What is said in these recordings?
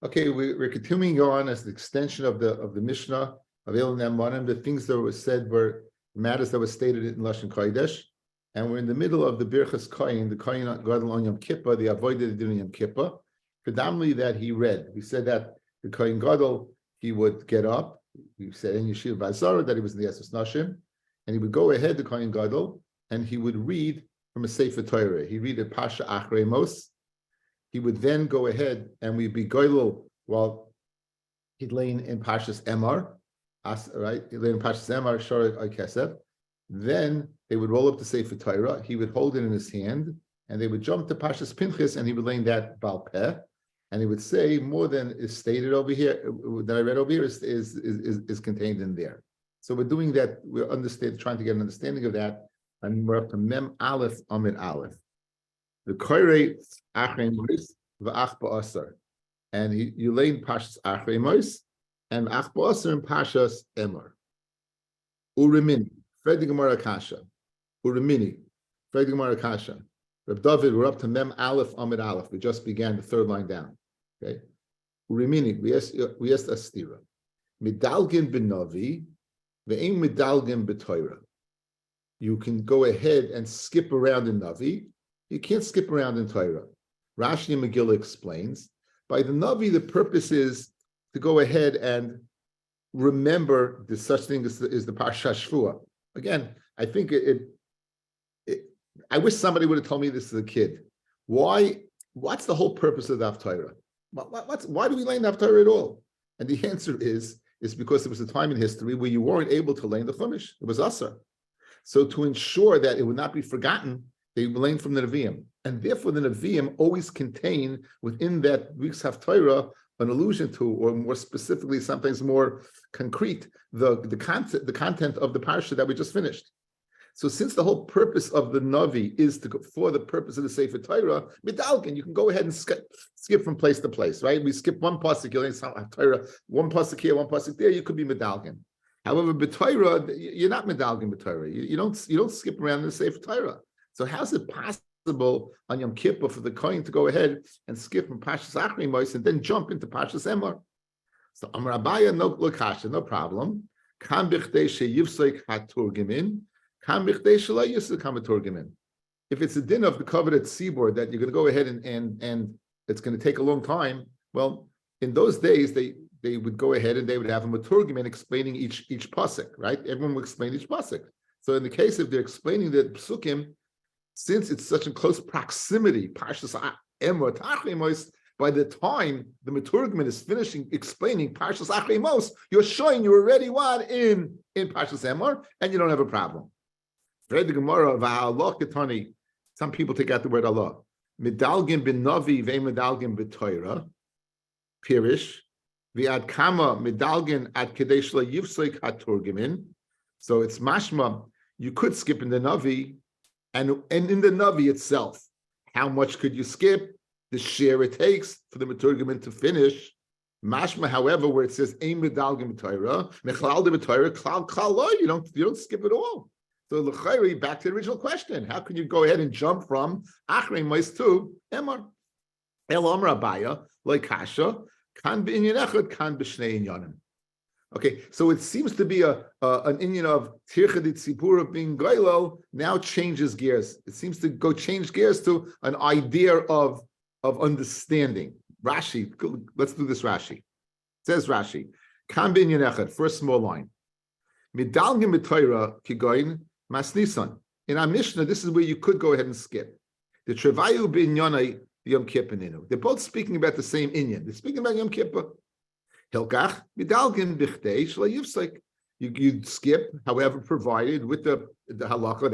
Okay, we're continuing on as the extension of the Mishnah of El Nemanim. The things that were said were matters that were stated in Lashon Kodesh, and we're in the middle of the Birchas Koyin, the Koyin Gadol on Yom Kippur, the avoided in Yom Kippur, predominantly that he read. We said that the Koyin Gadol, he would get up. We said in Yeshiva Bazara that he was in the Esos Nashim, and he would go ahead, the Koyin Gadol, and he would read from a Sefer Torah. He read a Pasha Achrei Mos. He would then go ahead and we'd be goylel while he'd lay in Pashas Emar, right? He'd lay in Pashas Emar, Shoret Kesef. Then they would roll up the Sefer Torah. He would hold it in his hand, and they would jump to Pashas Pinchas, and he would lay in that Baal Peh, and he would say more than is stated over here that I read over here is contained in there. So we're doing that. We're trying to get an understanding of that, and we're up to Mem Aleph Amid Aleph. The Koirei Achrei Mos v'Ach Ba'asar, and you lay in Pashas Achrei Mos and Ach Ba'asar in Pashas Emor. Urimini, Fred Gemara Kasha. Urimini, Fred Gemara Kasha. Reb David, we're up to Mem Aleph Amid Aleph. We just began the third line down. Okay. Urimini, we asked Astira. Midalgin b'Navi, ve'im midalgin b'Torah. You can go ahead and skip around in Navi. You can't skip around in Torah. Rashi and Megillah explains, by the Navi, the purpose is to go ahead and remember the such thing as the Parsha Shvua. Again, I think I wish somebody would have told me this as a kid. What's the whole purpose of Daf Torah? Why do we learn Daf Torah at all? And the answer is because it was a time in history where you weren't able to learn the Chumash. It was Asar. So to ensure that it would not be forgotten, they learned from the Nevi'im, and therefore the Nevi'im always contain within that week's Haftarah an allusion to, or more specifically, sometimes more concrete, the content of the parsha that we just finished. So since the whole purpose of the Navi is for the purpose of the Sefer Torah, Midalkin, you can go ahead and skip from place to place, right? We skip one pasuk, you learn Torah, one pasuk here, one pasuk there, you could be Midalkin. However, b'Torah, you're not Midalkin b'Torah. You don't skip around in the Sefer Torah. So how's it possible on Yom Kippur for the Kohen to go ahead and skip from Pashas Achrei Mos and then jump into Pashas Emor? So Amar Abaya, no lokasha, no problem. Kam bichdei sheyivsoik haturgimin, kam bichdei shelo yivsoik haturgimin. If it's a din of the coveted seaboard that you're going to go ahead and it's going to take a long time, well, in those days they would go ahead and they would have a maturgimin explaining each pasuk, right? Everyone would explain each pasuk. So in the case if they're explaining the psukim, since it's such in close proximity, Parshas Emor to Achrei Mos, by the time the Meturgman is finishing explaining Parshas Achrei Mos, you're showing you're already in Parshas Emor, and you don't have a problem. Read the Gemara of Allah Ketani. Some people take out the word Allah. Medalgin bin Navi ve medalgin b'Torah. Pirish v'ad kama medalgin ad kadesh la yivsoik haturgimin. So it's mashma. You could skip in the Navi. And in the Navi itself, how much could you skip? The share it takes for the Meturgamin to finish. Mashma, however, where it says Ein Medalgim B'Torah, Mechlal de B'Torah, Klal Lo, you don't skip it all. So l'chayri, back to the original question: how can you go ahead and jump from Achrei Mos to Emor? El Amar Abaya, like Kasha, Kan b'inyan echad, Kan b'shnei inyanim. Okay, so it seems to be an inyan of Tirchadit Sipur of being Goylel now changes gears. It seems to change gears to an idea of understanding. Rashi, let's do this Rashi. It says Rashi, Kam binyan echad, first small line. Midalgim b'Torah kigoyin masnisan. In our Mishnah, this is where you could go ahead and skip. The Trevayu b'inyanai Yom Kippur ninu. They're both speaking about the same inyan. They're speaking about Yom Kippur. Hilkach midalgin bichdei shelo yifsek. You skip, however, provided with the halakha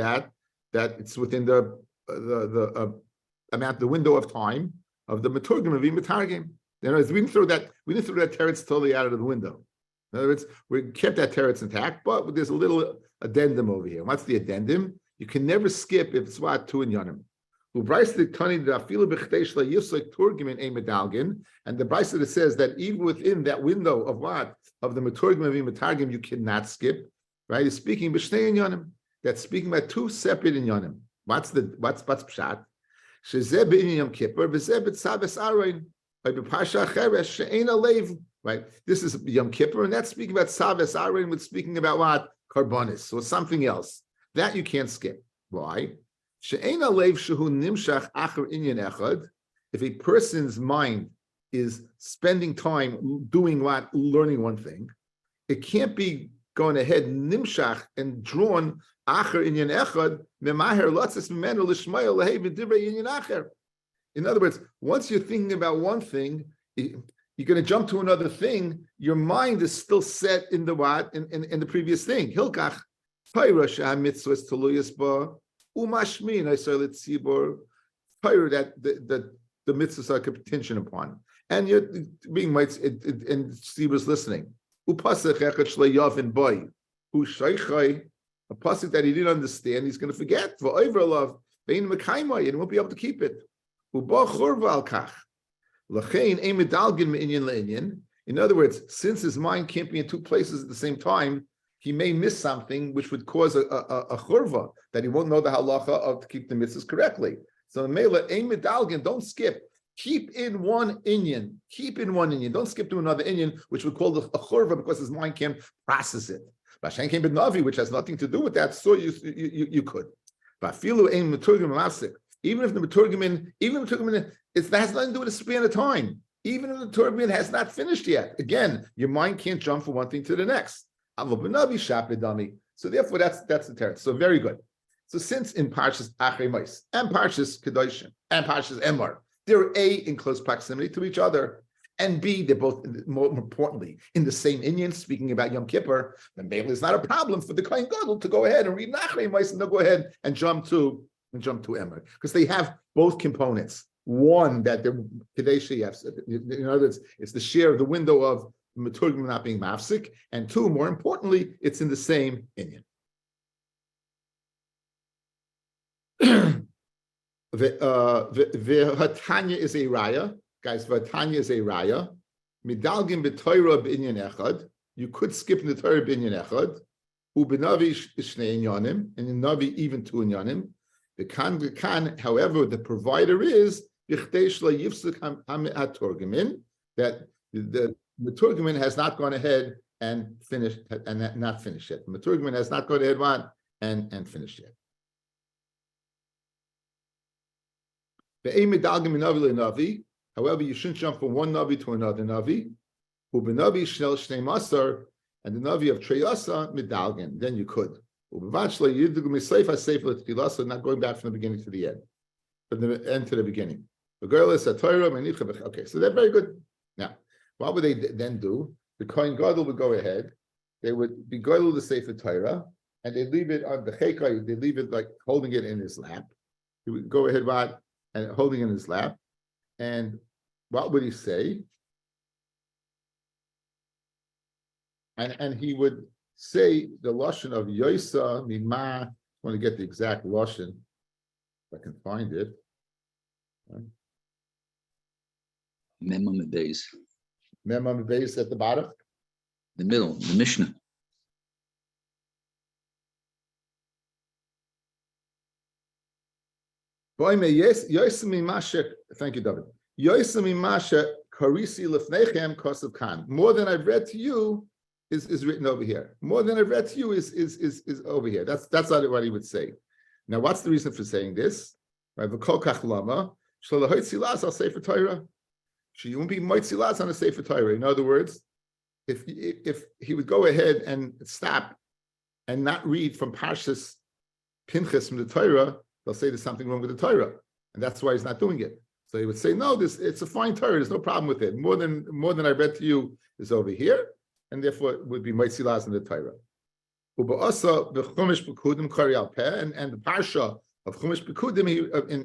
that it's within the amount, the window of time of the maturgim of imatargim. In other words, we didn't throw that teretz totally out of the window. In other words, we kept that teretz intact, but there's a little addendum over here. What's the addendum? You can never skip if it's what two in yanim. And the Brisa that says that even within that window of what? Of the Meturgim of Imatargim, you cannot skip, right? It's speaking b'shnei inyanim. That's speaking about two separate inyanim. What's pshat? Shezeh b'inyan Yom Kippur, v'zeh b'tzav es aroin. Right? This is Yom Kippur, and that's speaking about Saves Aaron, with speaking about what? Karbonis, or something else. That you can't skip. Why? If a person's mind is spending time doing what? Learning one thing, it can't be going ahead nimshach and drawn acher inyan echad memaher lotzes memenu l'shmayel lehev v'divrei inyan acher. In other words, once you're thinking about one thing, you're going to jump to another thing. Your mind is still set in the what? In the previous thing. Hilkach Torah mitzvahs teluyas ba umashmin aysar litzibor. Torah that the mitzvahs are contingent upon, and you're being might and Steve listening. Upasach echad shleyav boy ushaychay, a pasuk that he didn't understand, he's going to forget. Va'over vein mekayma, and he won't be able to keep it. Uba churva al kach. Lachein ein medalgin me'inyan le'inyan. In other words, since his mind can't be in two places at the same time, he may miss something which would cause a churva, that he won't know the halacha of to keep the mitzvahs correctly. So the mela ein medalgin, don't skip. Keep in one inyan. Keep in one inyan. Don't skip to another inyan, which would call a churva because his mind can't process it. Bashen came Navi, which has nothing to do with that, so you could. Bafilu ein meturgim masik. Even if the meturgimin, it has nothing to do with a span of time. Even if the meturgimin has not finished yet. Again, your mind can't jump from one thing to the next. So therefore, that's the teretz. So very good. So since in Parshas Achrei Mos and Parshas Kedoshim and Parshas Emor, they're A, in close proximity to each other, and B, they're both, more importantly, in the same inyan, speaking about Yom Kippur, then maybe it's not a problem for the Kohen Gadol to go ahead and read Achrei Mos, and they'll go ahead and jump to Emor, because they have both components. One, that they're Kadeshi, in other words, it's the share of the window of Meturgim not being mafsik, and two, more importantly, it's in the same inyan. V'hatanya is a raya, guys. V'hatanya is a raya. Midalgim b'Torah b'inyan echad. You could skip in the Torah b'inyan echad. U'b'navi shnei inyanim, and in Navi even two inyanim. The kan, however, the provider is that the Meturgimin has not gone ahead and finished, and not finished yet. The Meturgimin has not gone ahead and finished yet. However, you shouldn't jump from one Navi to another Navi. And the Navi of Treyasa Midalgin, then you could. Not going back from the beginning to the end, from the end to the beginning. Okay, so they're very good. Now, what would they then do? The Kohen Gadol would go ahead. They would be Gadol the Sefer Torah, and they leave it on the Chekai. They leave it like holding it in his lap. He would go ahead and holding it in his lap. And what would he say? And he would say the lashon of Yoisa Mima. I want to get the exact lashon, if I can find it. Memam Beis. Memam Beis at the bottom. The middle, the Mishnah. Thank you, David. More than I've read to you is written over here. More than I've read to you is over here. That's what he would say. Now, what's the reason for saying this? Right? She won't be moitzilas on a sefer Torah. In other words, if he would go ahead and stop and not read from Parshas Pinchas from the Torah, they'll say there's something wrong with the Torah, and that's why he's not doing it. So he would say, no, it's a fine Torah. There's no problem with it. More than I read to you is over here, and therefore it would be moitzilas in the Torah. And the parsha of Chumash Pekudim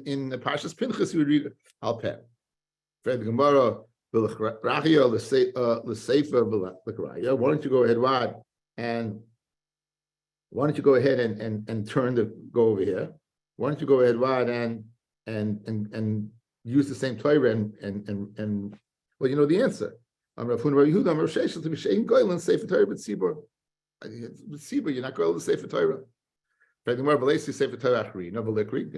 in the Parshas Pinchas, he would read al peh. Fred Gemara, why don't you go ahead, Rod, and why don't you go ahead and go over here? Why don't you go ahead, Rod, and use the same Torah and well, you know the answer. You're not going to you're not going to Sefer Torah.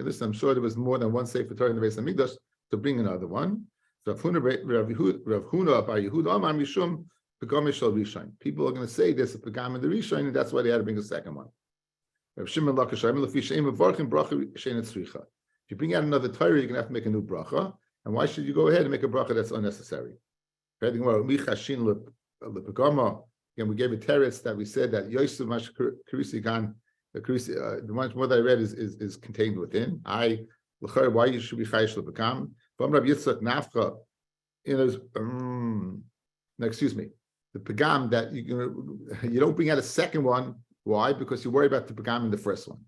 Listen, I'm sure there was more than one Sefer Torah in the Beis Hamikdash to bring another one. So Rav Huna Bar Yehuda Amar Mishum Pagam Shel Rishon. People are going to say there's a Pagam in the Rishon, and that's why they had to bring a second one. Rav Shimon Lakashayim Lefi Sheim Mevarchim Bracha Shein Tzricha. If you bring out another Torah, you're going to have to make a new bracha. And why should you go ahead and make a bracha that's unnecessary? Again, we gave a teretz that we said that Yosef Mash Karisi Gan, the much more that I read is contained within. Why you should be chayish lepekam? From Rabbi Yitzchak Nafcha, no, excuse me, the pegam that you don't bring out a second one. Why? Because you worry about the pegam in the first one.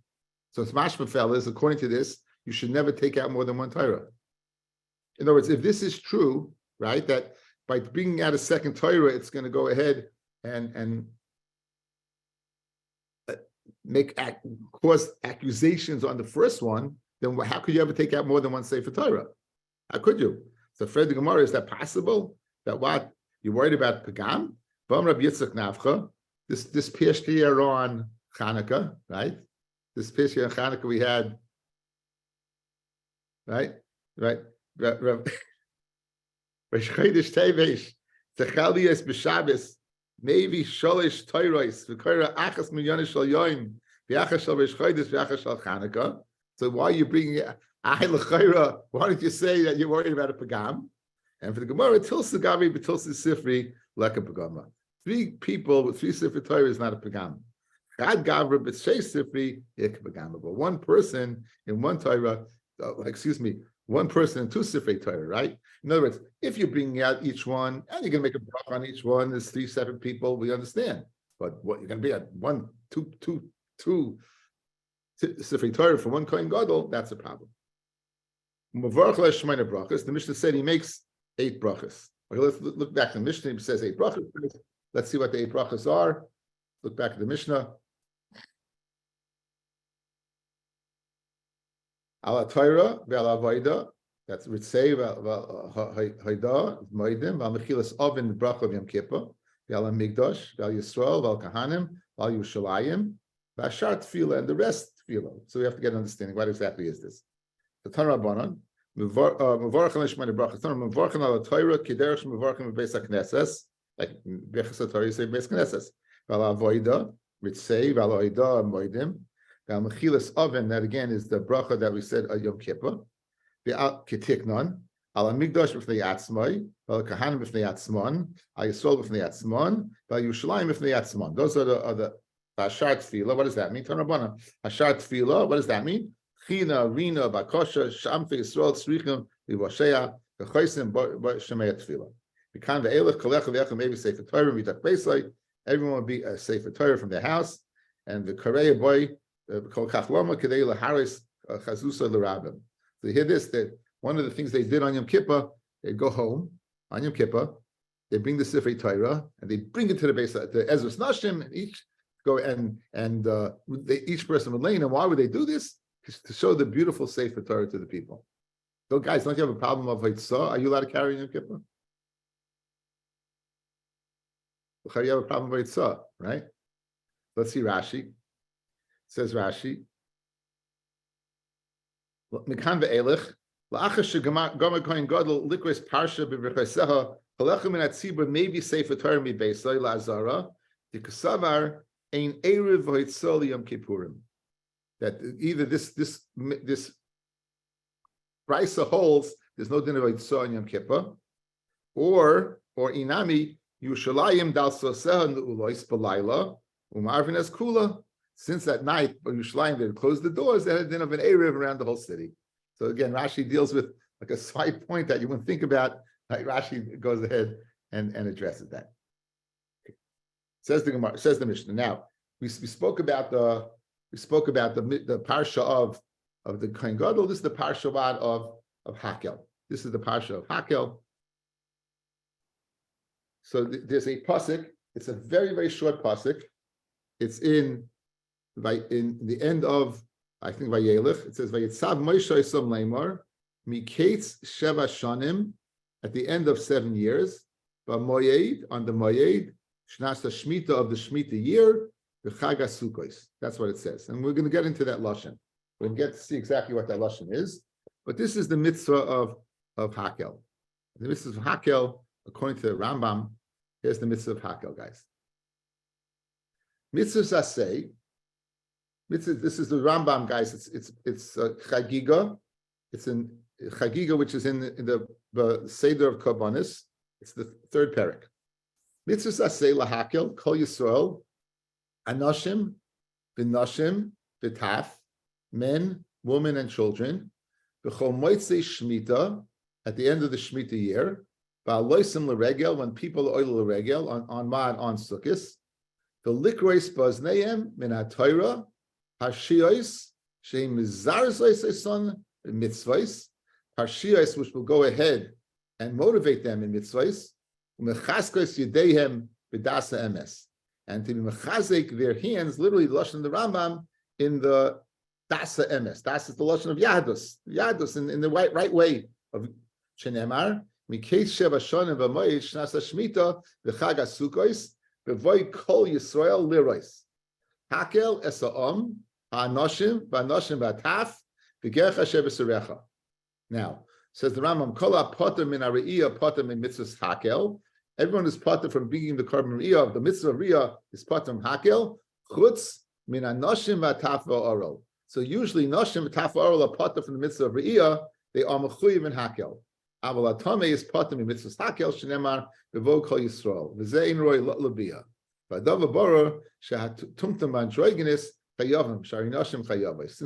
So it's mashma fellas. According to this, you should never take out more than one Torah. In other words, if this is true, right, that by bringing out a second Torah, it's going to go ahead and cause accusations on the first one, then how could you ever take out more than one Sefer Torah? How could you? So Fred the Gemara, is that possible? That what? You're worried about Pagam? Bam Rabbi Yitzchak Nafcha, this Peshti on Chanukah, right? This Peshti on Chanukah we had, right? Rosh Chodesh Tevesh, Techalias B'Shabbos, maybe Sholish Toiros, V'Koira Achas Minyan Shal Yoim, V'Achas Shal Rosh Chodesh, V'Achas Shal Chanukah. So why are you bringing Why don't you say that you're worried about a Pagam? And for the Gemara, Tilsa Gavi, B'Tilsa Sifri, like a Pagama. 3 people with 3 Sifri Torah is not a Pagam. Chad Gavra, B'Shei Sifri, Ik Pagama. But one person in one Torah, one person in 2 Sifri Torah, right? In other words, if you're bringing out each one, and you're going to make a bracha on each one, there's 3 separate people, we understand. But what you're going to be at two Sifri Torah for one Kohen Gadol, that's a problem. The Mishnah said he makes 8 brachas. Okay, let's look back to the Mishnah. It says 8 brachas. Let's see what the 8 brachas are. Look back at the Mishnah. Ala Torah ve'ala Avoda. That's Ritzei ve'Haida Moedim ve'Mechilas Oven bracha v'Yom Kippur ve'ala Migdosh ve'al Yisrael ve'al Kahanim ve'al Yerushalayim ve'Ashar Tefillah and the rest Tefillah. So we have to get an understanding. What exactly is this? The Tanra Rabbanan. Mevarchen l'shmani brachas. Mevarchen ala Torah kiderech mevarchen bebeis hakneses. Like bechas Torah, you say bebeis hakneses. V'ala avoida ritzei v'ala oida moedim. V'al mechilas oven. That again is the bracha that we said at Yom Kippur. V'al ketiknon ala migdosh b'fnei atzmai. V'al kahanim b'fnei atzmon. Al Yisrael b'fnei atzmon. V'al Yerushalayim b'fnei atzmon. Those are the Hashar Tefillah. What does that mean? Tanra Rabbanan. Hashar Tefillah. What does that mean? China, Rina, Bakosha, Shamfe, Yisrael, Tzrichim, Vivashea, V'choisim, Shemei Tefillah. Bekan ve'elech, Kolech, V'echim, maybe Sefer Torah, Mitak Beisai. Everyone will be a Sefer Torah from their house. And the Kareya boy, Kol Kachloma, Kedei Laharis, Chazusa, L'Rabim. So you hear this, that one of the things they did on Yom Kippur, they go home on Yom Kippur, they bring the Sefer Torah, and they bring it to the Beisai, the Ezras Nashim, and each go each person would lay. And why would they do this? To show the beautiful Sefer Torah to the people. So guys, don't you have a problem of Haitzah? Are you allowed to carry Yom Kippur? You have a problem with Haitzah, right? Let's see Rashi. Says Rashi. Mikan ve'elech, la'achas shegama kohen gadol likros parsha b'v'chaiseha halachim min hatzibur maybe Sefer Torah mi beisai la'azara dikasavar ein erev Haitzah Yom Kippurim. That either this Brisa holds there's no din of Haitzah in Yom Kippur, or inami Yerushalayim dal soseha nu'ulois b'layla u'marvin es kula. Since at night Yerushalayim they closed the doors, they had a din of an erev around the whole city. So again, Rashi deals with like a side point that you wouldn't think about. Like Rashi goes ahead and addresses that. Says the Gemara, says the Mishnah. Now we spoke about the parsha of the Kohen Gadol. This is the parsha of Hakel. This is the parsha of Hakel. So there's a pasuk. It's a very, very short pasuk. It's in the end of, I think, Vayelech. It says Vayitzav Moshe Yisam Leimar Miketz Sheva Shanim, at the end of 7 years. B'moyed, on the moyed Shnas Shmita of the Shmita year. That's what it says. And we're going to get into that lashon. We're going to get to see exactly what that lashon is. But this is the mitzvah of Hakel. The mitzvah of Hakel, according to the Rambam, here's the mitzvah of Hakel, guys. Mitzvah Zaseh. This is the Rambam, guys. It's Chagiga. It's in Chagiga, which is in the Seder of Karbonis. It's the third parak. Mitzvah Zaseh lahakel kol Yisrael, anoshim, v'noshim, v'taf, men, women, and children. B'chol moitzei shmita, at the end of the Shemitah year, ba'aloisim l'regel, when people oil l'regel on Ma'at on Sukkos, the likrois bazneim min ha'Torah Parshiyos sheim mizarzois eson mitzvos, Parshiyos which will go ahead and motivate them in mitzvos, umechaskos yedeihem b'dasa emes, and to be mechazek their hands, literally the lashon of the Rambam in the dasa emes. Das is the lashon of Yadus in the right way of Shenemar. Miketz sheva shonim v'moed shnas hashmita v'chag hasukos v'voy kol Yisrael lirois. Hakel esa'om ha'anoshim v'anoshim v'ataf v'gercha shebesarecha. Now, says the Rambam, kol ha'poter min ha're'iyah poter min mitzvahs hakel. Everyone is poter from bringing the carbon re'iyah. The mitzvah of re'iyah is poter from hakel. Chutz min ha'noshim v'ataf v'oral. So usually noshim v'ataf v'oral are poter from the mitzvah of re'iyah. They are mechuyev in hakel. Aval atame is poter min mitzvahs hakel shenemar v'vo kol Yisrael. V'zeh ein roi l'biyah. Since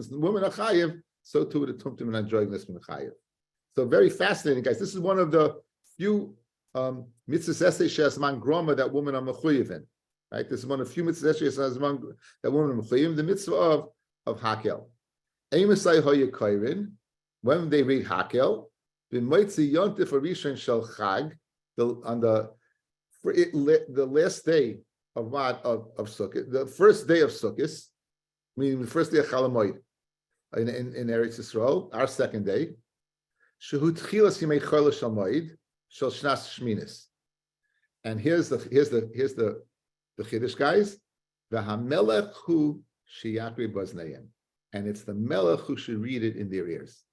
the women are chayiv, so too the tumtum and androgynous min chayiv. So very fascinating, guys. This is one of the few mitzvahs she'asman groma that women are mechuyev in. Right? This is one of the few mitzvahs she'asman that women are mechuyev. The mitzvah of hakel. Eimesai hoyekayrin. When they read hakel, b'moitzi yontif arishon shel chag, on the last day of Sukkot, the first day of Sukkot, meaning the first day of Chalamoid in Eretz Yisrael, our second day. Shehu tchilas yimei chol shel moed shel shnas shminis. And here's the chiddush, guys. V'hamelech hu sheyakri bazneim, and it's the melech who should read it in their ears.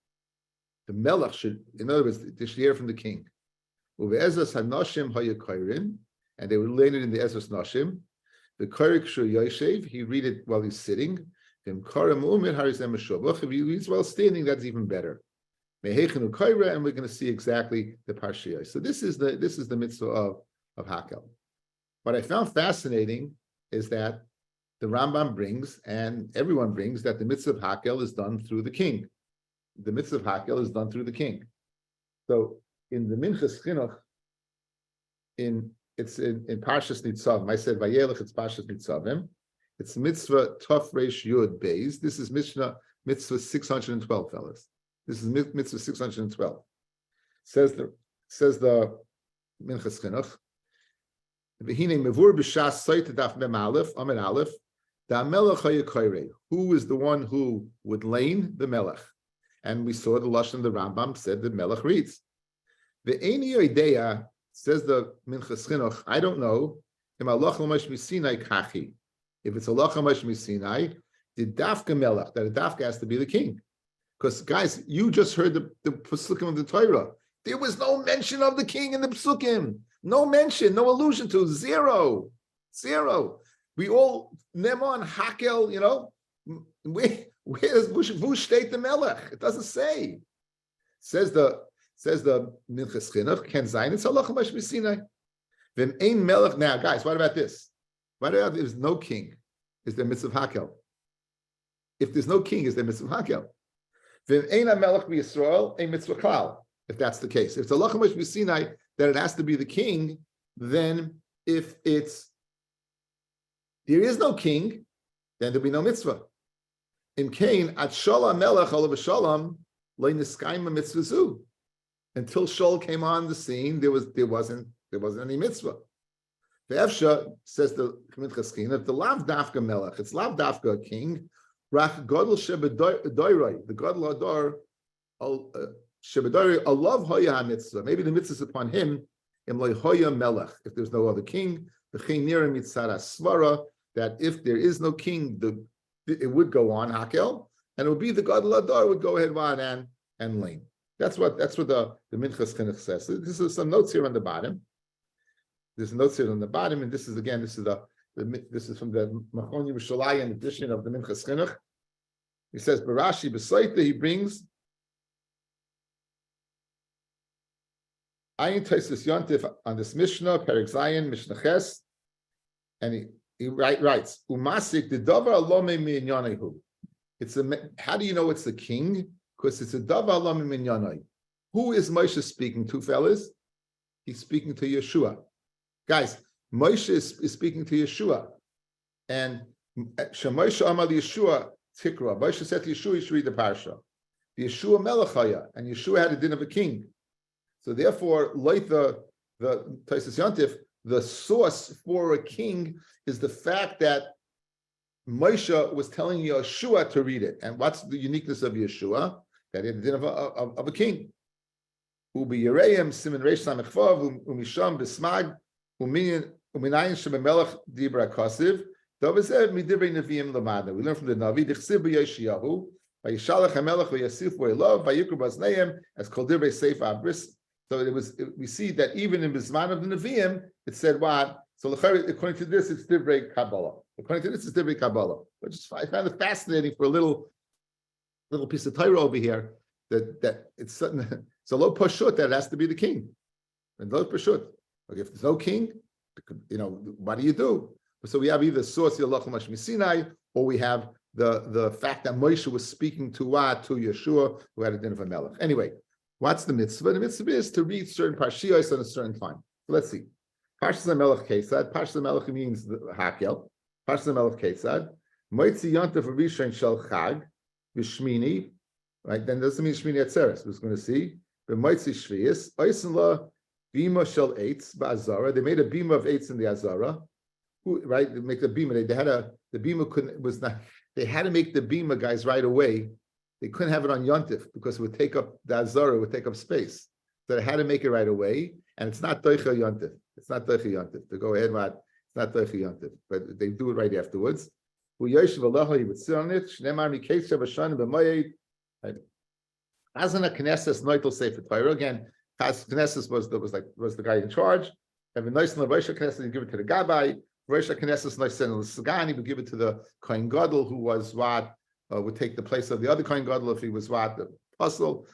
The melech should, in other words, they should hear from the king. Uve'ezras hanoshim hayakayrin. And they would learn it in the Ezras Nashim. The Korik Shur Yoshev, he read it while he's sitting. If he reads while standing, that's even better. And we're going to see exactly the Parshiyah. So this is the mitzvah of Hakel. What I found fascinating is that the Rambam brings, and everyone brings, that the mitzvah of Hakel is done through the king. The mitzvah of Hakel is done through the king. So in the Minchas Chinuch, it's in Parshas Nitzavim. I said Vayelech, it's Parshas Nitzavim. It's mitzvah Tov Reish Yud Beis. This is mitzvah 612, fellas. This is mitzvah 612. Says the Minchas Chinuch. V'hinei mevur b'shas Sotah daf mem aleph amid aleph. Da melech hayakoyrei. Who is the one who would lane the melech? And we saw the lashon the Rambam said the melech reads. Ve'eni yodeya. Says the Minchas Chinuch, I don't know. If it's Allah Chamash Misinai, the Dafka Melech, that a Dafka has to be the king. Because guys, you just heard the Pesukim of the Torah. There was no mention of the king in the Pesukim. No mention, no allusion to, zero. We all Nemon Hakel, where's Vu state the Melech? It doesn't say. Says the Minchas Chinuch, Ken Zayin, it's Allah Chamash Misinai. Then Ein Melech. Now, guys, what about this? What about if there's no king? Is there mitzvah Hakel? If there's no king, is there mitzvah Hakel? Then Ein Melech Yisrael, a mitzvah Klal. If that's the case, if it's Allah Chamash Misinai that it has to be the king, then if there is no king, then there'll be no mitzvah. In Cain, at Shalom Melech Olav Shalom, Lo Niskayim Mitzvah Zu. Until Shaul came on the scene, there wasn't any mitzvah. The Efsha says the Minchas Chinuch, if the lav dafka melech, it's lav dafka king, rach godel shebedoiroi, the godel ador shebedoiroi alav hoya mitzvah. Maybe the mitzvah is upon him. Im loy hoya melech. If there's no other king, the king nira mitzara svara, that if there is no king, it would go on hakel, and it would be the godel ador would go ahead on and lane. That's what the Minchas Chinuch says. So this is some notes here on the bottom. There's notes here on the bottom, and this is from the Machon Yerushalayim edition of the Minchas Chinuch. He says Barashi B'Sotah, he brings Ayin Taisus Yontif on this Mishnah, Perek Zayin, Mishnah Ches, and he writes, Umasik the Davar Alome Minyanehu. How do you know it's the king? Because it's a Davar Alome Minyanei. Who is Moshe speaking to, fellas? He's speaking to Yeshua. Guys, Moshe is speaking to Yeshua. And Shemoshe Amar Yeshua Tikra. Moshe said to Yeshua, you should read the parsha. Yeshua Melechaya, and Yeshua had a din of a king. So therefore, like the Taisus Yontif, the source for a king is the fact that Moshe was telling Yeshua to read it. And what's the uniqueness of Yeshua? That he had a din of a king. Ubi Yereim, Siman Reish Samech Vav, Umisham B'Smag, Uminayin Shebemelech Dibra Kasiv, Dovezev Midivrei Neviim Lamada. We learn from the Navi, Dichsiv B'Yeshiyahu, Vayishalach HaMelech V'Yasif V'Elov, Vayikru Baznayim, as Kol Divrei Seif Abris. So we see that even in Bizman of the Nevi'im, it said what? So according to this, it's Divrei Kabbalah. According to this, it's Divrei Kabbalah. I found it fascinating for a little piece of Torah over here that it's a low pashut that it has to be the king. And low pashut. Okay, if there's no king, what do you do? So we have either source Yalach Mashmi Sinai, or we have the fact that Moshe was speaking to Yeshua, who had a din of a melech. Anyway. What's the mitzvah? The mitzvah is to read certain parshiyos at a certain time. So let's see. Parshas HaMelech Kesad. Parshas HaMelech means the Hakel. Parshas HaMelech Kesad. Moitzi Yontav Rishon Shel Chag V'Shmini. Right? Then doesn't mean Shmini Atzeres. We're going to see. B'Moitzi Shvius. Oisen La Bima Shel Eitz Ba'Azara. They made a bima of eitz in the Azara. Right? They make the bima. The bima was not. They had to make the bima, guys, right away. They couldn't have it on Yontif because it would take up the Azara, would take up space. So they had to make it right away, and it's not Doicha Yontif. It's not Doicha Yontif. To go ahead, Matt, it's not Doicha Yontif, but they do it right afterwards. Who Yoshev Allah, he would sit on it. Shneimar Mikeshav Hashan b'Moyed. Azana Knesses Noitel Sefer Torah. Again, Knesses was the guy in charge. And the nice Rosh Knesses, you give it to the Gabbai. Rosh Knesses nice the Sagani would give it to the Kohen Gadol, who was what. Would take the place of the other Kohen Gadol if he was what the apostle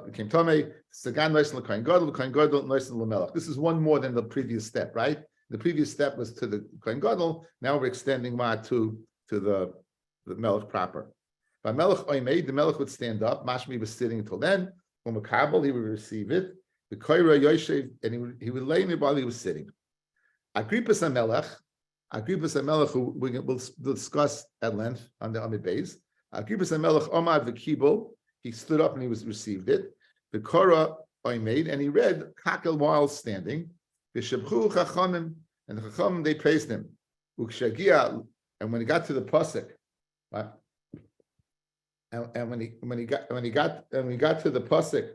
became Tomei. Sagan Noisen l'Kohen Gadol, Kohen Gadol Noisen l'Melech. This is one more than the previous step, right? The previous step was to the Kohen Gadol. Now we're extending what to the Melech proper. By Melech Oimei, the Melech would stand up. Mashmi was sitting until then. From a Kabul, he would receive it. The Koira Yoshev, and he would lay in it while he was sitting. Agrippas HaMelech, who we'll discuss at length on the Amid Beis. Agrippas HaMelech Omad v'Kibul, he stood up and he was received it. The Korah made, and he read Kakel while standing. V'Shebchu Chachamim, and the Chachamim they praised him. Ukshagia, and when he got to the pasuk, and when he got to the pasuk,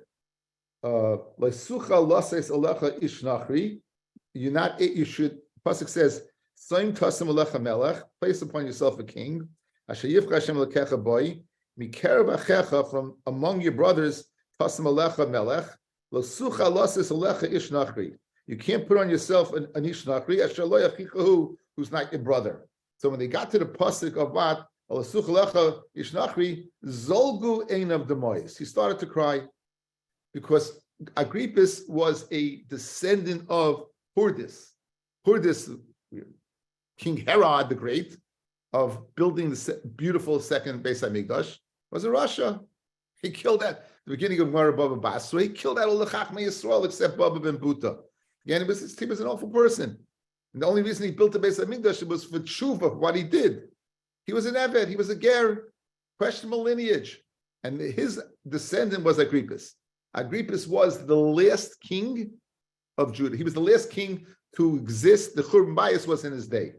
Lesucha Loses Alecha Ishnachri, you should. Pasuk says, Soim Tasim Alecha Melech, place upon yourself a king. From among your brothers, you can't put on yourself an ishnachri, who's not your brother. So when they got to the pasuk of what, Zolgu ein of demois, he started to cry because Agrippas was a descendant of Hurdis. Hurdis, King Herod the Great, of building the beautiful second Beis HaMikdash, was in Russia. He killed at the beginning of Gemara Baba Basra. He killed out all the Chachmei Yisrael except Baba ben Buta. Again, he was an awful person. And the only reason he built the Beis HaMikdash was for tshuva, what he did. He was an Eved, he was a Ger, questionable lineage. And his descendant was Agrippas. Agrippas was the last king of Judah. He was the last king to exist. The Churban Bayis was in his day.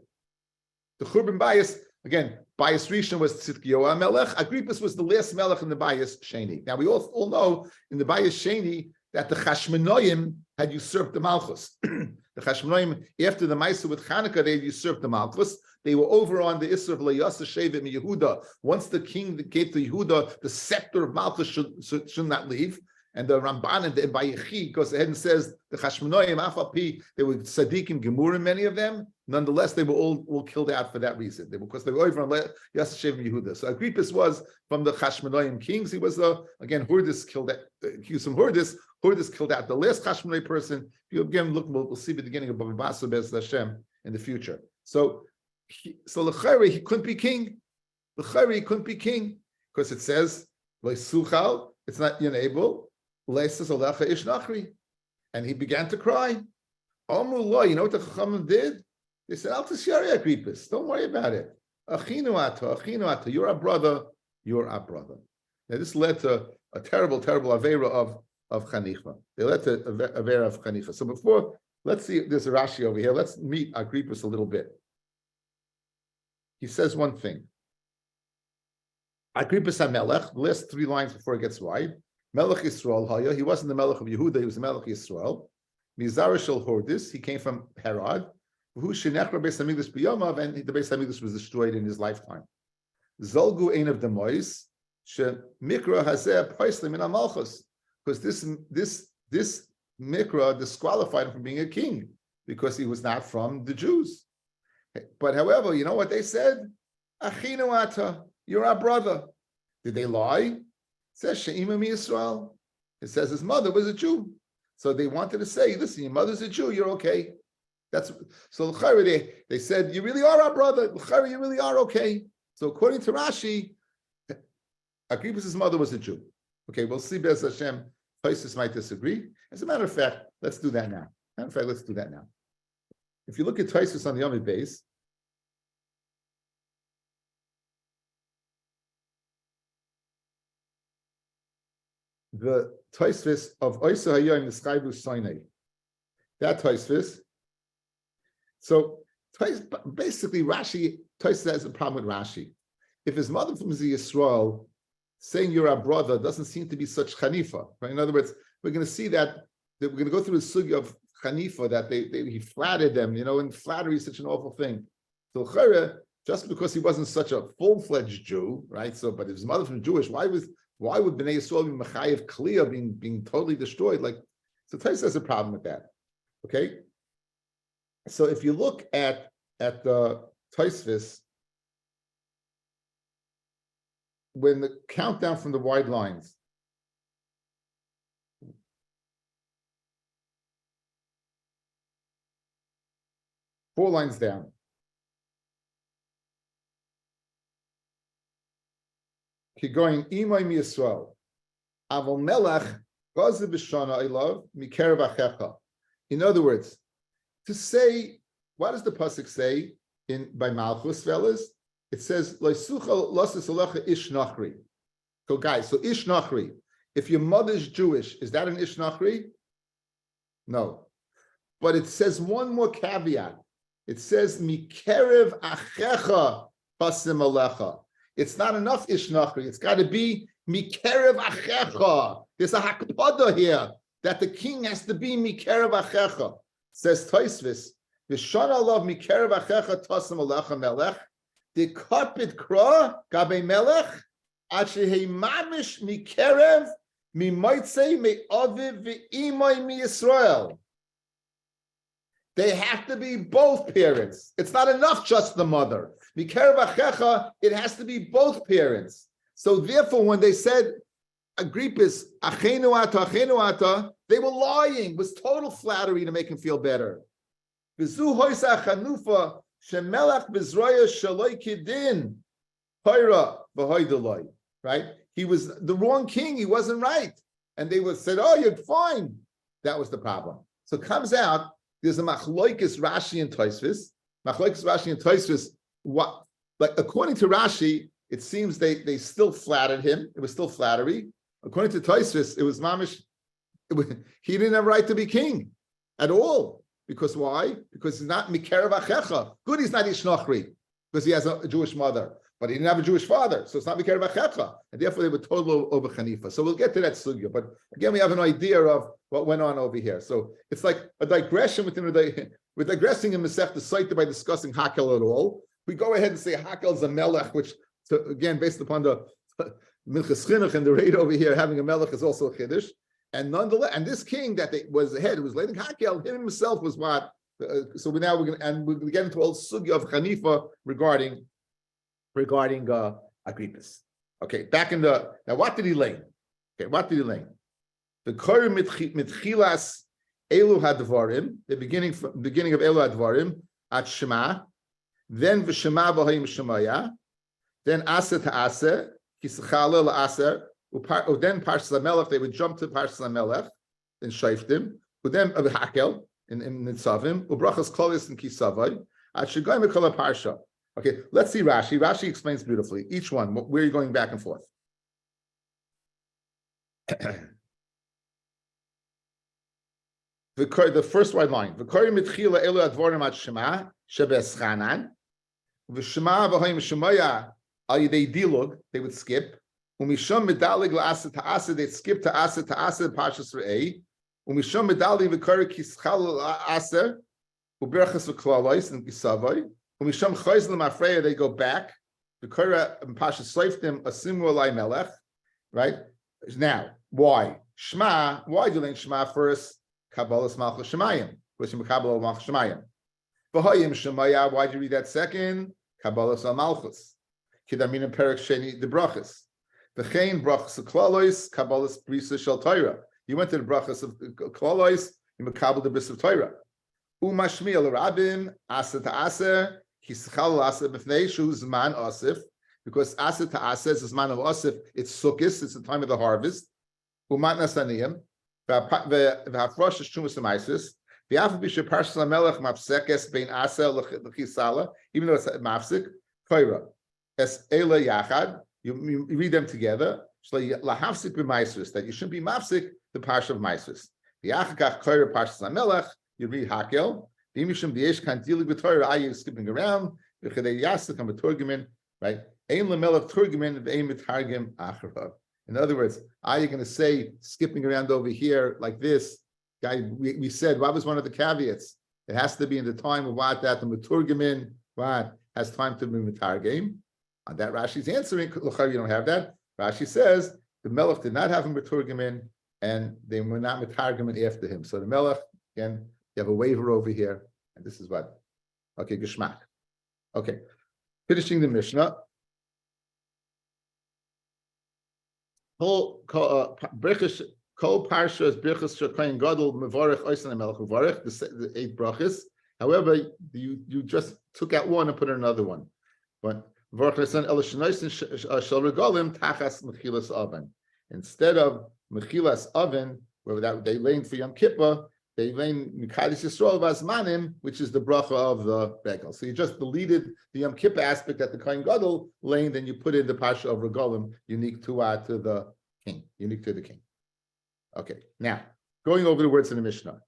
The Churban Bayis, again, Bayis Rishon was Tzidkiyahu Melech. Agrippas was the last Melech in the Bayis Sheni. Now we all know in the Bayis Sheni that the Chashmonoim had usurped the Malchus. The Chashmonoim, after the Maisa with Chanukah, they had usurped the Malchus. They were over on the Isser of Leyasa Shevim Yehuda. Once the king gave to Yehuda, the scepter of Malchus should not leave. And the Ramban and the Bayechi goes ahead and says the Chashmonoim, Afapi, they were Tzaddikim Gemurim, many of them. Nonetheless, they were all killed out for that reason. Because they were over on Yasashev Yehuda. So Agrippus was from the Chashmonoim kings. He was again Hurdis killed out, accused from Hurdis. Hurdis killed out the last Chashmonoim person. If you again look, we'll see the beginning of Bava Basra Bez Hashem in the future. So L'chayre, he couldn't be king. L'chayre, he couldn't be king because it says Leisuchal, it's not unable. And he began to cry. You know what the Chachamim did? They said, Al Tisyari Agrippus, don't worry about it. Achinu ato, you're our brother, you're our brother. Now this led to a terrible, terrible Avera of Chanifa. They led to Avera of Chanifa. So before, let's see, there's a Rashi over here. Let's meet Agrippus a little bit. He says one thing. Agrippus HaMelech, the last 3 lines before it gets wide. Melech Yisrael Haya, he wasn't the Melech of Yehuda, he was the Melech Yisrael. Mizar Shel Hordis, he came from Herod. Who Shenechra Beis Hamikdash B'Yomav, and the Beis Hamikdash was destroyed in his lifetime. Zolgu Ein of Demois, She Mikra Hazeh Paislim in Amalchus, because this Mikra disqualified him from being a king because he was not from the Jews. But however, you know what they said? Achinu ata, you're our brother. Did they lie? It says She'ima mi Yisrael. It says his mother was a Jew. So they wanted to say, listen, your mother's a Jew, you're okay. That's so they said, you really are our brother. You really are okay. So according to Rashi, Agrippus' mother was a Jew. Okay, we'll see Bez Hashem. Places might disagree. As a matter of fact, let's do that now. Let's do that now. If you look at Taisus on the Yomi base, the Tosfos of Oisa Hayom Nischayvu Sinai. That Tosfos. So basically, Tosfos has a problem with Rashi. If his mother from Yisrael saying you're our brother doesn't seem to be such Hanifa. Right? In other words, we're going to see that we're going to go through the sugya of Hanifa that he flattered them. And flattery is such an awful thing. So just because he wasn't such a full-fledged Jew, right? So, but his mother from Jewish, why would Bnei Yisrael be Mechayev Kliya being totally destroyed? So Tosfos has a problem with that. Okay. So if you look at the Tosfos, when the countdown from the wide lines, four lines down. Keep going. Imay mi Yisrael. Aval melech gaze b'shana ilav mikerev achecha. In other words, to say, what does the pasuk say by Malchus, fellas? It says Leisucha lasis alecha ish nachri. So guys, so ish nachri. If your mother's Jewish, is that an ish nachri? No. But it says one more caveat. It says mikerev achecha pasim alecha. It's not enough ish nachri. It's got to be mikerev achecha. There's a hakpada here that the king has to be mikerev achecha. Says Tosfos, V'shana alav mikerev achecha tasim alecha melech. The carpet kra gabe melech ad shehei mamish mikerev mimaitze me'aviv ve'imay mi Yisrael. They have to be both parents. It's not enough just the mother. Mikerev achecha, it has to be both parents. So therefore, when they said Agrippus achenu ata, they were lying. It was total flattery to make him feel better. V'zu hoisa chanufa shemelach b'zroya shaloi kidin hayra v'hoydaloi. Right? He was the wrong king. He wasn't right, and they would said, "Oh, you're fine." That was the problem. So it comes out there's a machloikis Rashi and Tosfos. Machloikis Rashi and Tosfos. What? Like according to Rashi, it seems they still flattered him. It was still flattery. According to Tosfos, it was mamish. He didn't have a right to be king at all. Because why? Because he's not mikerev achecha. Good, he's not ish nachri because he has a Jewish mother, but he didn't have a Jewish father, so it's not mikerev achecha, and therefore they were total over Hanifa. So we'll get to that sugya, but again, we have an idea of what went on over here. So it's like a digression within we're digressing in Masechta Sotah by discussing Hakel at all. We go ahead and say Hakel is a melech, which again based upon the Minchas Chinuch and the rate over here, having a melech is also a chiddush. And nonetheless, and this king that was the head, who was laying hakel, him himself was what. So we're going to get into a sugya of Hanifa regarding Agrippus. Okay, back in now what did he lay? Okay, what did he lay? The Kor mitchilas Elu Hadvarim, the beginning of Elu Hadvarim at Shema, then V'Shema V'Hayim Shemaya, then Asa Ta'asa, Kisachala La'asa, then Parshas HaMelech, they would jump to Parshas HaMelech in Shaftim, then Hakel in Nitzavim, Ubrachas Kolis in Kisavai, at Shagay Mekala Parsha. Okay, let's see Rashi. Rashi explains beautifully. Each one, where are you going back and forth? The first white line. V'kori mitchila elu advorim at Shema shebes Chanan. V'Shema v'hoim Shemaya al yidei dilug. They would skip. Umisham medalig la'asa ta'asa. They'd skip ta'asa Parshas Re'ei. Umisham medalig v'kori kischal la'asa uberachas v'klalois and kisavai. Umisham chayz l'mafreya. They go back. V'kori Parshas Leiftim asimu alai melech. Right now, why Shema? Why do you learn Shema first? Kabbalas Malchus Shemayim, which is Kabbalah Malchus Shemayim. V'Hayim Shemaya, why'd you read that second? Kabbalas Al Malchus. Kidamin Perek Sheni the Brachas. V'chein Brachas Klalois, Kabbalas Brisa Shel Torah. You went to the Brachas of Klalois, you Mekabel the Bris of Torah. Umashmi El Rabim, Asa Ta'asa, Kischal Asa B'fnei Shu Zman Asif, because Asa Ta'asa is the Zman of Asif, it's Sukkis, it's the time of the harvest. Umat Nasaniyim. V'hafrosh is Shumas Maisus. V'afu b'she Parshas HaMelech mafsekes bein Asa l'chisala, even though it's mafsek, koira. Es Eila Yachad, you read them together. Lahafsik b'Maisus, that you shouldn't be mafsek the Parsha of Maisus. V'achakach koira Parshas HaMelech, you read Hakel. V'imishum v'yesh kan dilig b'Torah, are you skipping around? V'chedei yasik am b'Turgimin, right? Ein l'melech Turgimin v'ein mitargim acharav. In other words, are you going to say skipping around over here like this? Guy, we said what was one of the caveats? It has to be in the time of what that the Maturgamin what has time to be Matargim. On that Rashi's answering, you don't have that. Rashi says the Melech did not have a Maturgamin and they were not Matargamin after him. So the Melech, again, you have a waiver over here, and this is what? Okay, Geshmak. Okay, finishing the Mishnah. Kol parshas birchas shekayin gadol mevarich oisan hamelech uvarich the 8 brachas. However, you just took out one and put in another one. But instead of mechilas oven, where that they lane for Yom Kippur, they lane Mikadis Yisrael Vazmanim, which is the bracha of the Begel. So you just deleted the Yom Kippur aspect that the Kohen Gadol lane, then you put in the Pasha of Regalim, unique to the king, unique to the king. Okay, now going over the words in the Mishnah.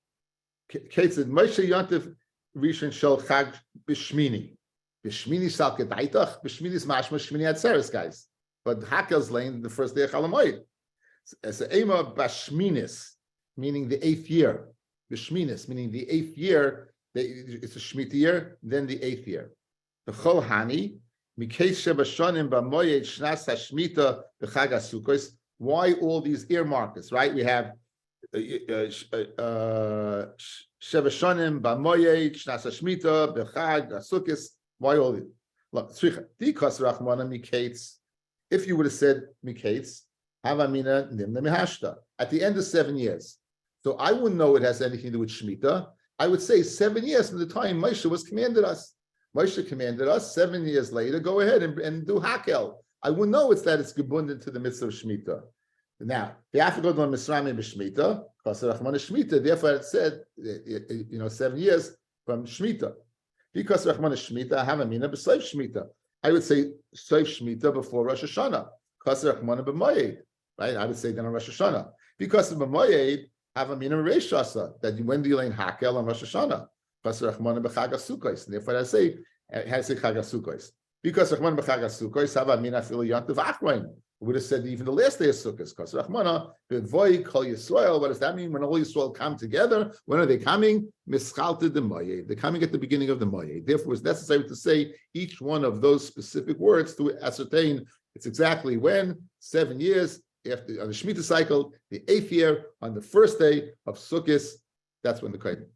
Kate said, Moshe Yontif Rishon Shel Chag B'Shmini. B'Shmini Sal Kedaitach. B'Shmini is Mashma Shmini Atzeres, guys. But Hakel's lane the first day of Chalamoid. As a Ema Bashminis, meaning the 8th year. B'Shminis, meaning the 8th year, it's a Shemitah year, then the 8th year. The Chol Hani, Mikei Sheva Shonim B'Moyed Shnas HaShmita B'Chag HaSukkos. Why all these earmarkers, right? We have Sheva Shonim B'Moyed Shnas HaShmita B'Chag HaSukkos. Why all these? Look, Dikas Rachmana Mikates. If you would have said Mikates, Havamina Nimna Mihashta, at the end of 7 years. So I wouldn't know it has anything to do with Shemitah. I would say 7 years from the time Moshe was commanded us. Moshe commanded us 7 years later, go ahead and do Hakel. I wouldn't know it's gebunded to the mitzvah of Shemitah. Now, the African Misrami b'Shmitah, Kasarachman Shemitah, therefore it said, 7 years from Shemitah. Because Rachman Shemitah, Havamina b'Sayf Shemitah. I would say Sayf Shemitah before Rosh Hashanah. Kasarachman b'Moyed, right? I would say then on Rosh Hashanah. Because of b'Moyed, Havamina Reishasa, that when do you lay Hakel on Rosh Hashanah? Kasarachman b'Chag HaSukkos. And therefore I say, it has to say Chag HaSukkos. Because Rachman b'Chag HaSukkos, Havamina Fil Yantav Achrein. We would have said even the last day of Sukkot, because Rachmana, B'Voy, Kol Yisrael, what does that mean? When all Yisrael come together, when are they coming? Mischalted the Moyed. They're coming at the beginning of the Moyed. Therefore, it's necessary to say each one of those specific words to ascertain it's exactly when, 7 years, after on the Shemitah cycle, the 8th year, on the first day of Sukkot, that's when the Kohen.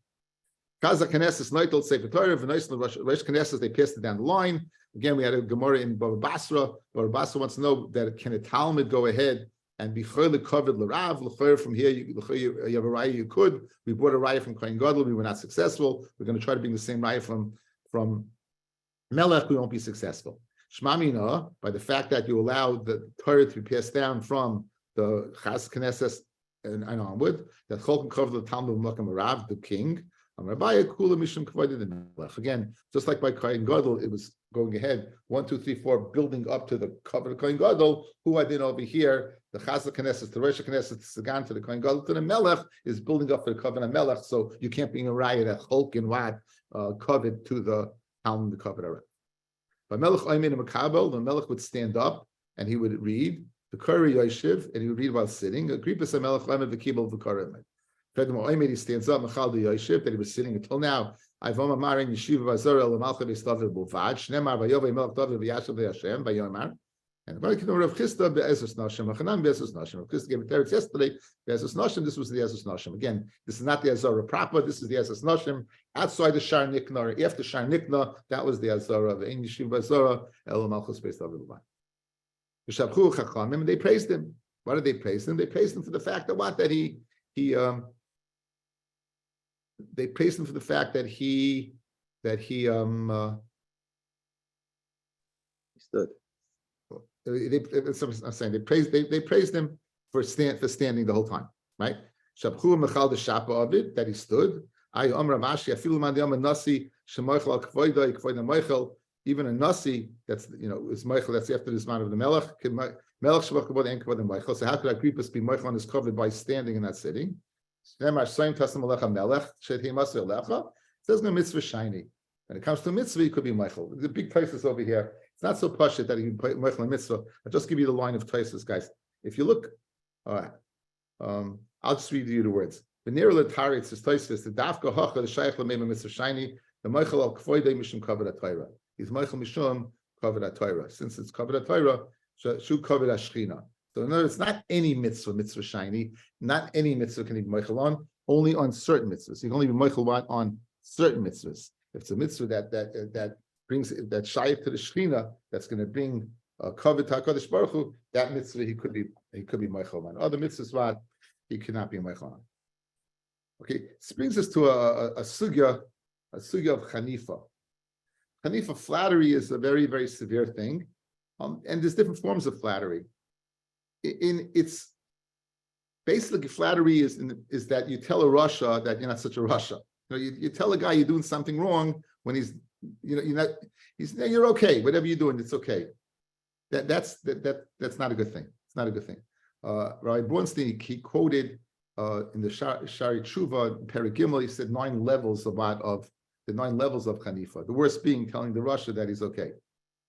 Kaza Knesses Noitel Sefer Torah v'Noisel Rosh Knesses, they passed it down the line. Again, we had a Gemara in Baba Basra. Baba Basra wants to know that can a Talmud go ahead and be chaylik covered l'rav l'chayr from here? You have a raya, you could. We brought a raya from Kohen Gadol. We were not successful. We're going to try to bring the same raya from Melech. We won't be successful. Shmamina, by the fact that you allow the Torah to be passed down from the Chas Knesses and onward, that Chol can cover the Talmud Melech Rav, the king. Rabbi Kula Mishum Kavod the Melech. Again, just like by Kohen Gadol, it was going ahead 1, 2, 3, 4, building up to the cover of Kohen Gadol. Who I did over here, the Chaz Knesses, the Rosh Knesses, the Sagan to the Kohen Gadol to the Melech is building up to the cover of Melech. So you can't bring a riot at Cholk and Wat covered to the Talmud the cover of. By Melech Oymin and Makabel, the Melech would stand up and he would read the Kari Yoshiv, and he would read while sitting. Agrippas Melech Oymin the Kibel the Kari. He stands up, Machal the Yoshiv, that he was sitting until now. I've Amarin Yeshiva Vazara Lamalcha Vistavir Bulvad, Shnemar Vayove Melch David Vyashav Vyashem, Vayomar. And the Barakino Rav Chisda Be'ezus Nashim, Machanan Be'ezus Nashim. Rav Chisda gave a teretz yesterday, Be'ezus Nashim, this was the Ezus Nashim. Again, this is not the Azara proper, this is the Ezus Nashim. Outside the Shar Nikna, after Shar Nikna, that was the Azara of Ein Yeshiva Vazara, El Malchus Vistavir Bulvad. V'shabchu Chachamim, and they praised him. Why did they praise him? They praised him for the fact that what? That they praised him for the fact that he stood. I'm saying they praised him for standing the whole time, right? Shabchu Mechal the Shapa of it, that he stood. Even a nasi that's is Michael, that's after this man of the Melech. Melech Shabach Kavod and Kavod and Michael. So how could Agrippas be Michael on his covered by standing and not sitting? It says no mitzvah shiny. When it comes to mitzvah, it could be Michael. The big Taisus over here. It's not so pashut that he can put Michael in mitzvah. I'll just give you the line of Taisus, guys. If you look, all right, I'll just read you the words. The near Latari says Taisus, the Dafka Hacha, the Shaykh Lamema mitzvah shiny, the Michael al Kfoide Mishum covered at Torah. He's Michael Mishum covered at Torah. Since it's covered at Torah, Shu covered at Shechina. So no, it's not any mitzvah shiny. Not any mitzvah can be Michael on. Only on certain mitzvahs. You can only be Michael on certain mitzvahs. If it's a mitzvah that brings that shayach to the Shechina, that's going to bring kavod HaKadosh Baruch Hu, that mitzvah he could be Michael on. Other mitzvahs, he cannot be Michael on. Okay, this brings us to a sugya of Hanifa. Hanifa, flattery is a very, very severe thing, and there's different forms of flattery. In its basically flattery is that you tell a Russia that you're not such a Russia. You tell a guy you're doing something wrong when you're okay. Whatever you're doing, it's okay. That's not a good thing. It's not a good thing. Rabbi Bornstein, he quoted in the Shari Tshuva, Perek Gimel, he said 9 levels of Hanifa. The worst being telling the Russia that he's okay.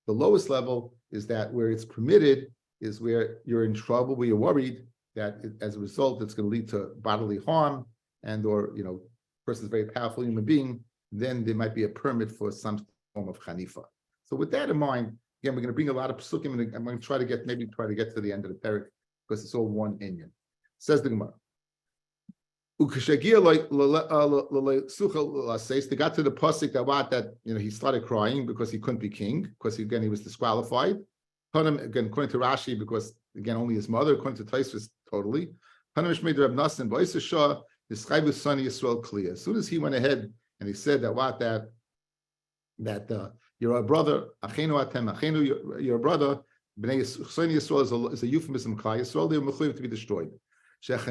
The lowest level is that where it's permitted is where you're in trouble, where you're worried that as a result it's going to lead to bodily harm, and or person's a very powerful human being, then there might be a permit for some form of Hanifa. So with that in mind, again, we're going to bring a lot of psukim, and I'm going to try to get to the end of the perek because it's all one inyan. Says the Gemara. They got to the pasuk that he started crying because he couldn't be king, because he was disqualified. Again, according to Rashi, because again only his mother, according to Taisus, totally. As soon as he went ahead and he said that you're a brother, you're a brother, Bnei Yisrael is a euphemism. Yisrael, they were mechuyev to be destroyed. Because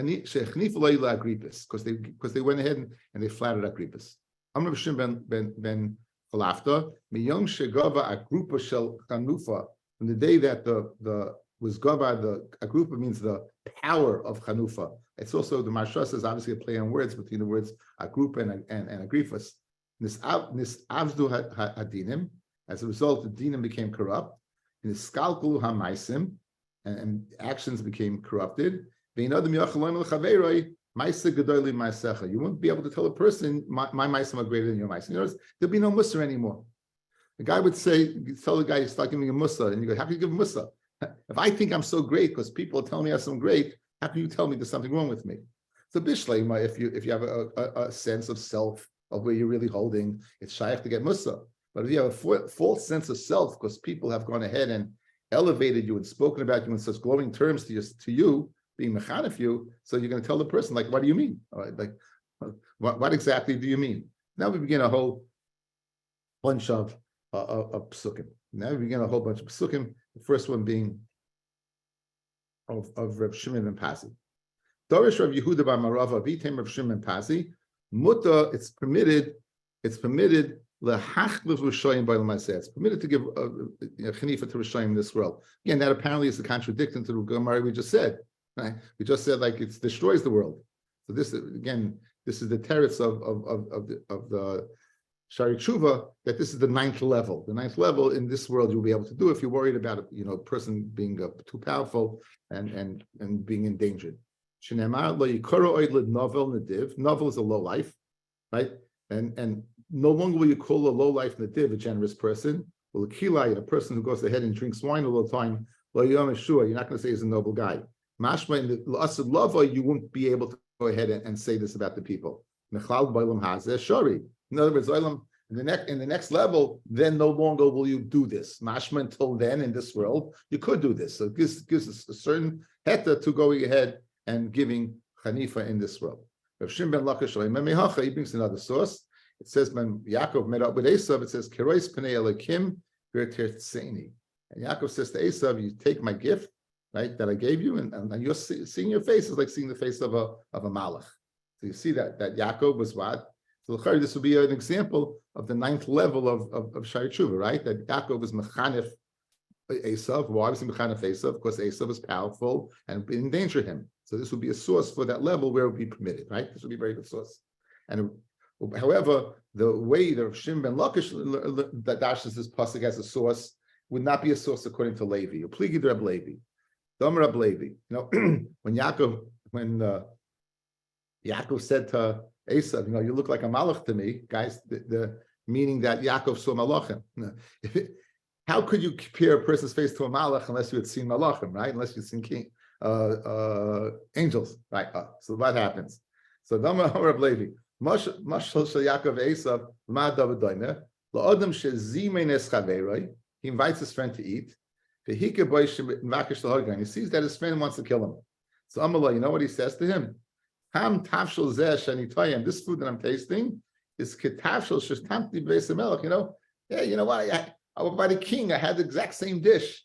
they went ahead and they flattered Agrippas. Amr B'Shim ben Chalafta, miyom shegava agrupa shel Chanufa. From the day that the was gava, the agrupa means the power of Chanufa. It's also the Marsha says obviously a play on words between the words agrupa and Agrippas. Nisavdu hadinim. As a result, the dinim became corrupt. Niskalkulu hamaisim, and actions became corrupted. You wouldn't be able to tell a person, my maisim are greater than your maisim. There'll be no mussar anymore. The guy would say, tell the guy, you start giving a mussar, and you go, how can you give a mussar? If I think I'm so great because people are telling me I'm so great, how can you tell me there's something wrong with me? So Bishleima, if you have a sense of self of where you're really holding, it's shaykh to get Musa. But if you have a false sense of self because people have gone ahead and elevated you and spoken about you in such glowing terms to you being mechanif you, so you're going to tell the person, like, what do you mean? Like, what exactly do you mean? Now we begin a whole bunch of psukim. Now we begin a whole bunch of psukim. The first one being of Reb Shimon ben Pasi. Dorish Rav Yehuda bar Marava Vitem Rav Shimon ben Pasi. Mutta, it's permitted lehachlif Rishayim by L'maaseh. It's permitted to give chanifa to Rishayim in this world. Again, that apparently is a contradiction to the Gemara we just said. Right? We just said like it destroys the world. So this again, this is the teretz of the Shari Tshuva, that this is the ninth level. The ninth level in this world you'll be able to do if you're worried about a person being too powerful and being endangered. Novel is a low life, right? And no longer will you call a low life nadiv a generous person. Well, a kilai, a person who goes ahead and drinks wine all the time, you're not going to say he's a noble guy. Mashma in the asad lava, you won't be able to go ahead and say this about the people. In other words, in the next level, then no longer will you do this. Mashma until then in this world, you could do this. So it gives us a certain heta to going ahead and giving chanifa in this world. Rav Shimon ben Lakish, he brings another source. It says when Yaakov met up with Esav, it says Kerois Pnei Elokim V'Tertzeni. And Yaakov says to Esav, you take my gift, right, that I gave you, and you're seeing your face is like seeing the face of a malach. So you see that Yaakov was what? So this would be an example of the ninth level of Shari Tshuva, right? That Yaakov was mechanif Esav. Why was he mechanif Esav? Because Esav was powerful and endanger him. So this would be a source for that level where it would be permitted, right? This would be a very good source. And however, the way that Shimon ben Lakish that dashes this pasuk as a source would not be a source according to Levi. Upligi Reb Levi, Dom Reb Levi. When Yaakov said to Esav, you look like a malach to me, guys. The meaning that Yaakov saw malachim. How could you compare a person's face to a malach unless you had seen malachim, right? Unless you'd seen angels, right? So what happens? So Dom Reb Levi. Mashal shel Yaakov Esav ma Davidoyne la'adam shezimenes chaveroi. He invites his friend to eat. And he sees that his friend wants to kill him. So Amallah, you know what he says to him? Ham tafshel zeh shanitoyim. This food that I'm tasting is ketafshel shestamti b'eis melech. Yeah, you know what? I was by the king. I had the exact same dish.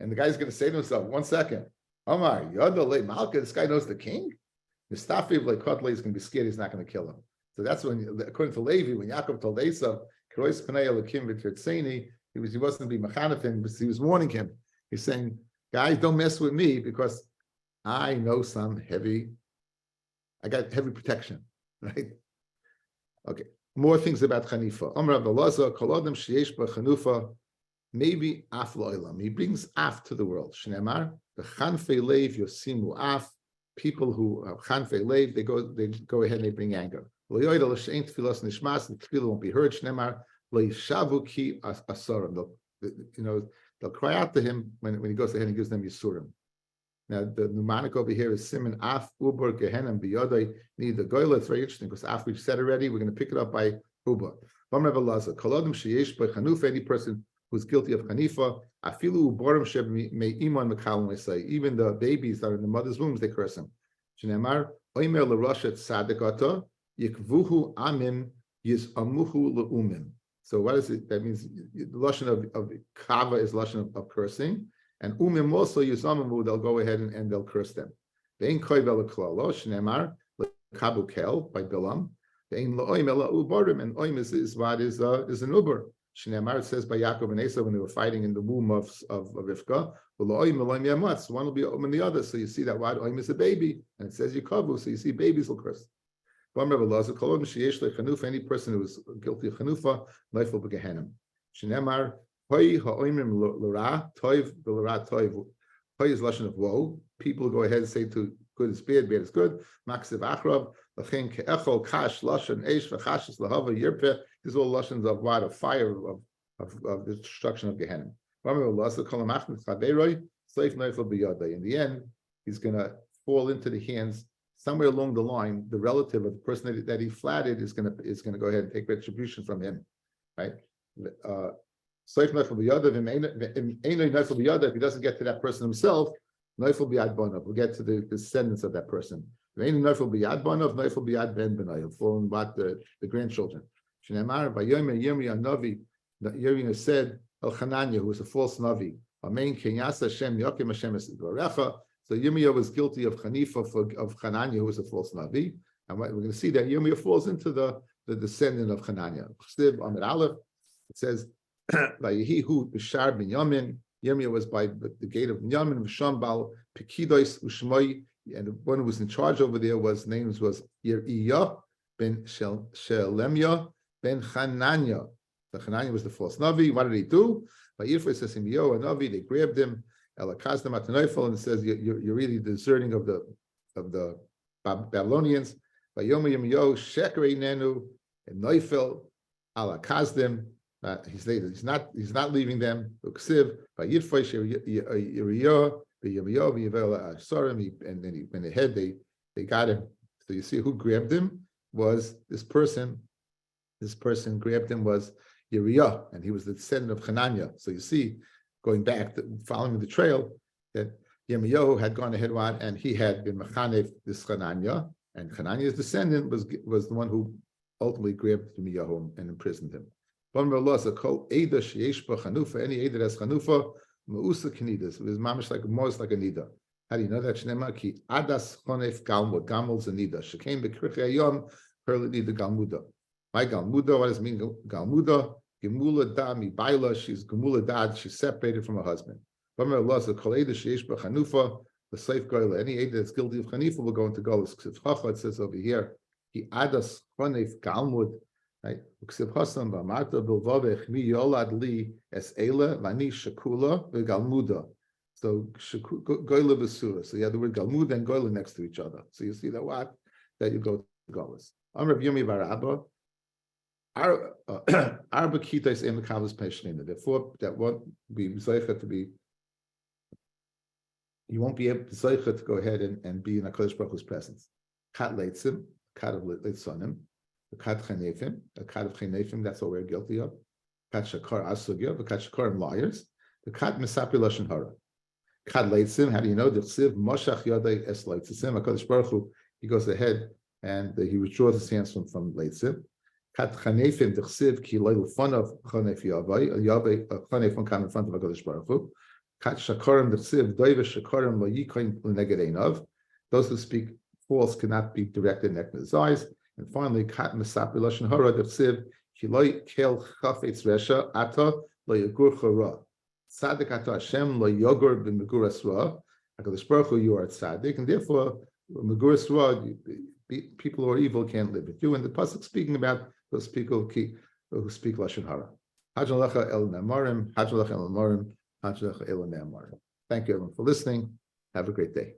And the guy's going to say to himself, 1 second, Omar, Yodale Malka, this guy knows the king? Mistafi Kotle is going to be scared he's not going to kill him. So that's when, according to Levi, when Yaakov told Esav, Kerois Pnei Elokim V'Tertzeni, he wasn't being mechanif, but he was warning him. He's saying, guys, don't mess with me because I know I got heavy protection, right? Okay, more things about Chanifa. Amr Abdulaza, Kolodem Sheyesh Chanufa, maybe Af Lo'ilam. He brings Af to the world. Shneimar, the Chanfei Leiv Yosimu Af. People who have Chanfei Leiv, they go ahead and they bring anger. Lo'yoida l'shein tfilas nishmas, the tefillah won't be heard. Shneimar, lo'yishavu ki asarim. They'll cry out to him when he goes ahead and gives them Yisurim. Now, the mnemonic over here is Simon Af Uber Gehenim Biyodai Need the Goyla. It's very interesting because after we've said already, we're going to pick it up by Uber. Any person who's guilty of Hanifa, even the babies that are in the mother's wombs, they curse him. So what is it? That means the lashon of kava is lashon of cursing. And umim also yuzamamu, they'll go ahead and they'll curse them. Vein koivel klalo shnemar kabukel by Bilam. Vein lo'oim ela ubarim, and oim is an uber. Shnemar, it says by Yaakov and Esau when they were fighting in the womb of Rivka. Lo'oim eloim yamatz. One will be oim and the other. So you see that word oim is a baby, and it says yikavu. So you see babies will curse. Any person who is guilty of chanufa, life will be gehenim. Shnemar. Hoy ha'oimrim l'ra toiv v'l'ra toiv. Hoy is lashon of woe. People go ahead and say to good is bad, bad is good. Maksiv achrav l'chein ke'echol kash lashon eish v'chashis l'hava yirpeh. These are all lashons of what? Of fire, of the destruction of Gehenna. Seif Neifel B'Yadai. In the end, he's going to fall into the hands somewhere along the line. The relative of the person that he flattered is going to go ahead and take retribution from him, right? Seif Neifel B'Yadai. If he doesn't get to that person himself, Neifel B'Yad Bonav. We'll get to the descendants of that person. Neifel B'Yad Bonav, Neifel B'Yad Ben Benayav, falling about the grandchildren. Shneimar Bayomer Yirmiyah Navi. Yirmiyah said El Chananya, who was a false navi. Amen. Kenyasa Hashem Yakim Hashem Esvarecha. So Yirmiyah was guilty of Hanifa of Chananya, who was a false navi. And we're going to see that Yirmiyah falls into the descendant of Chananya. Amid Aleph, it says Vayehihu B'Shar Binyamin. Yirmiyah was by the gate of Binyamin, V'Shambal Pekidos Ushmoi, and the one who was in charge over there was Yeriyah ben Shelemya ben Chananya. The Chananya was the false navi. What did he do? By Yirfa says him Yo a navi. They grabbed him. Elakazda Matanoifel, and it says you're really deserting of the Babylonians. By Yom Yo Shekrei Nenu and Neufel Alakazdim. He's not leaving them. Uksiv by Yirfa Yeriyah. And then when they had they got him. So you see who grabbed him was this person. This person grabbed him was Yeriyah, and he was the descendant of Chananya. So you see, going back, following the trail, that Yirmiyahu had gone ahead and he had been Mechanef this Chananya, and Chananya's descendant was the one who ultimately grabbed Yirmiyahu and imprisoned him. Any Eda that has Chanufa, Mausa Kanidas. It was mamish most like a nida. How do you know that? Shnema ki adas chonef galmud. Galmud's a nida. Shekem bekrichei ayom her nida galmuda. My galmuda. What does it mean? Galmuda gemula da mi baila. She's gemula dad. She's separated from her husband. Vamer Allah says kol eda sheish b'chanufa the safe goyla. Any eda that's guilty of chanufa will go into golas. It says over here ki adas chonef galmud. Right? So Galmuda. So Goyla Basura. So you have the word Galmuda and Goyla next to each other. So you see that you go to Golas. I'm Rabbi Yomi bar Abba. Arba Kitais Emekavas Peshlina. Therefore, that won't be Zeicha to be. You won't be able to go ahead and be in HaKadosh Baruch Hu's presence. Kat Leitzim, Kat of Leitzonim. The Kat Chanefim, the Kat of Chanefim, that's what we're guilty of. Kat Shakar Asugya, the Kat Shakarim liars. The Kat Misapi Lashon Hara. Kat Leitzim, how do you know? The Chsiv Moshach Yadai Es Leitzim. HaKadosh Baruch Hu, he goes ahead and he withdraws his hands from Leitzim. Kat Chanefim, the Chsiv Ki Leil Fonav Chanef Yavai, Yavai Chanefim come in front of HaKadosh Baruch Hu. Kat Shakarim, the Chsiv Doiva Shakarim Lo Yikoin L'Negedeinav. Those who speak false cannot be directed next to his eyes. And finally, Kat Mesapi Lashon Hara Dersiv Kiloi Kel Chafetz Resha Ata Lo Yagur Chara Tzaddik Ata Hashem Lo Yogur B'Meguras Ra. HaKadosh Baruch Hu, you are tzaddik, and therefore Meguras Ra, people who are evil can't live with you. And the pasuk speaking about those people who speak Lashon Hara. Hajalecha El Namarim, Hajalecha El Namarim, Hajalecha El Namarim. Thank you everyone for listening. Have a great day.